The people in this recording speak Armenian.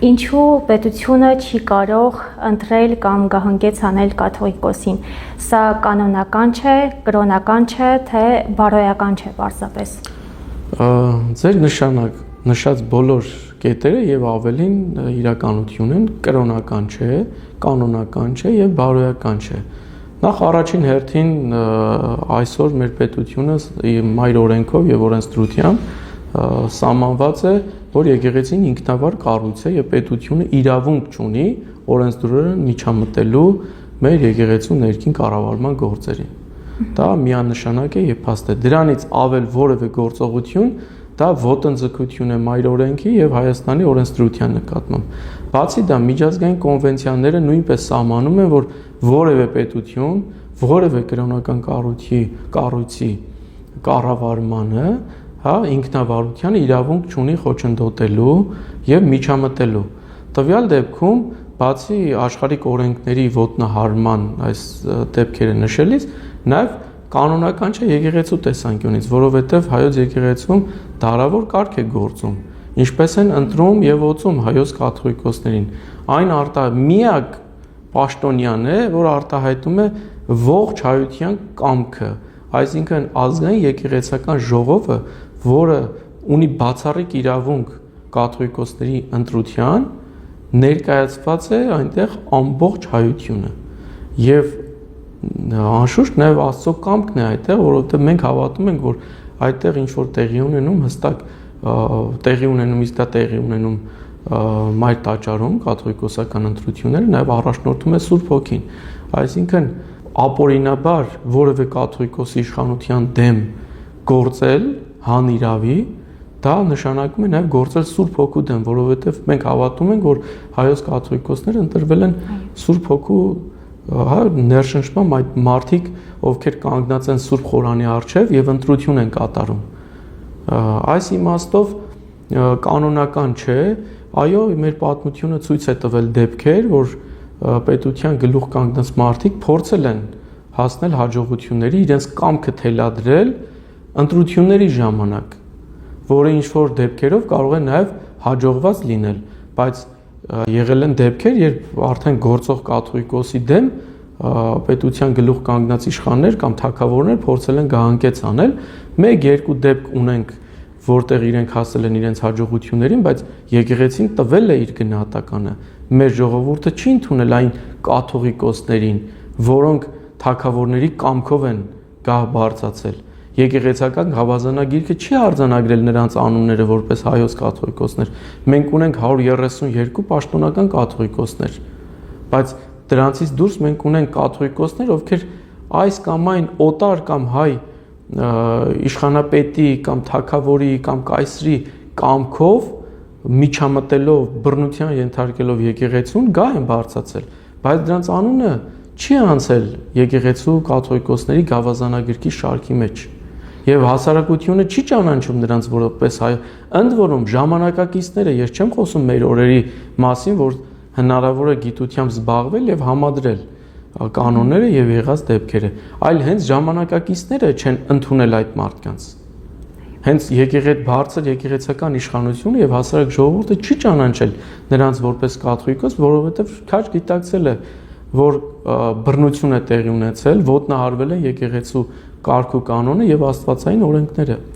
Ինչու պետությունը չի կարող ընտրել կամ գահանքեց անել կաթողիկոսին։ Սա կանոնական չէ, կրոնական չէ, թե բարոյական չէ պարզապես։ Ձեր նշած բոլոր կետերը եւ ավելին իրականություն են, կրոնական չէ, կանոնական չէ եւ բարոյական չէ։ Նախ առաջին հերթին այսօր մեր պետությունը մայր օրենքով եւ օրենսդրությամբ սահմանված է, որ եկեղեցին ինքնավար կառույց է եւ պետությունը իրավունք չունի օրենսդրորը միջամտելու մեր եկեղեցու ներքին կառավարման գործերին։ Դա միանշանակ է եւ փաստ է։ Դրանից ավել որևէ գործողություն դա ոտնձգություն է մայր օրենքի եւ Հայաստանի օրենսդրության նկատմամբ։ Բացի դա միջազգային կոնվենցիաները նույնպես սահմանում են, որ որևէ պետություն, որևէ կրոնական կառույցի կառավարմանը ինքնավարության իրավունք չունի խոչընդոտելու եւ միջամտելու։ Տվյալ դեպքում, բացի աշխարհիկ օրենքների ոտնահարման այս դեպքերը նշելիս, նաեւ կանոնական չէ եկեղեցու տեսանկյունից, որովհետեւ հայոց եկեղեցում դարավոր կարգ է գործում, ինչպես են ընտրում եւ օծում հայոց կաթողիկոսներին։ Այն միակ պաշտոնյան է, որ արտահայտում է ողջ հայության կամքը, այսինքն ազգային եկեղեցական ժողովը, որը ունի բացառիկ իրավունք կաթողիկոսների ընտրության, ներկայացված է այնտեղ ամբողջ հայությունը եւ անշուշտ նաեւ Աստծո կամքն է այդտեղ, որովհետեւ մենք հավատում ենք, որ այդտեղ ինչ որ տեղի ունենում հստակ տեղի ունենում, իսկ դա տեղի ունենում մայր տաճարում կաթողիկոսական ընտրությունները նաեւ առաջնորդում է Սուրբ Հոգին, այսինքն ապօրինաբար որևէ կաթողիկոսի իշխանության դեմ գործել հանիրավի, դա նշանակում է նաև գործել Սուրբ Հոգու դեմ, որովհետև մենք հավատում ենք, որ հայոց կաթողիկոսները ընտրվել են Սուրբ Հոգու ներշնչման այդ մարդիկ, ովքեր կանգնած են Սուրբ Խորանի առջև եւ ընտրություն են կատարում։ Այս իմաստով կանոնական չէ, այո, մեր պատմությունը ցույց է տվել դեպքեր, որ պետության գլուխ կանգնած մարդիկ փորձել են հասնել հաջողությունների, իրենց կամքը թելադրել ընտրությունների ժամանակ, որը ինչ որ դեպքերով կարող է նաև հաջողված լինել, բայց եղել են դեպքեր, երբ արդեն գործող կաթողիկոսի դեմ պետության գլուխ կանգնած իշխաններ կամ թագավորներ փորձել են գահանքեց անել, 1-2 դեպք ունենք, որտեղ իրենք հասել են իրենց հաջողություններին, բայց եկեղեցին տվել է իր գնահատականը։ Մեր ժողովուրդը չի ընդունել այն կաթողիկոսներին, որոնք թագավորների կամքով են գահ բարձացել։ Եկեղեցական գավազանագիրքը չի արձանագրել նրանց անունները որպես հայոց կաթողիկոսներ։ Մենք ունենք 132 պաշտոնական կաթողիկոսներ, բայց դրանցից դուրս մենք ունենք կաթողիկոսներ, ովքեր այս կամ այն օտար կամ հայ իշխանապետի կամ թագավորի կամ կայսրի կամքով միջամտելով բռնության ենթարկելով եկեղեցուն գահ են բարձացել, բայց դրանց անունը չի անցել եկեղեցու կաթողիկոսների գավազանագրքի շարքի մեջ։ Եվ հասարակությունը չի ճանաչում նրանց որպես հայ, ընդ որում ժամանակակիցները, ես չեմ խոսում մեր օրերի մասին, որ հնարավոր է գիտությամբ զբաղվել եւ համադրել կանոնները եւ եղած դեպքերը, այլ հենց ժամանակակիցները չեն ընդունել այդ մարդկանց։ Հենց բարձր եկեղեցական իշխանությունը եւ հասարակ ժողովուրդը չի ճանաչել նրանց որպես կաթողիկոս, որովհետեւ քաջ գիտակցել է, որ բռնություն է տեղի ունեցել, ոտնահարվել է եկեղեցու կարգ ու կանոնը եւ աստվածային օրենքները։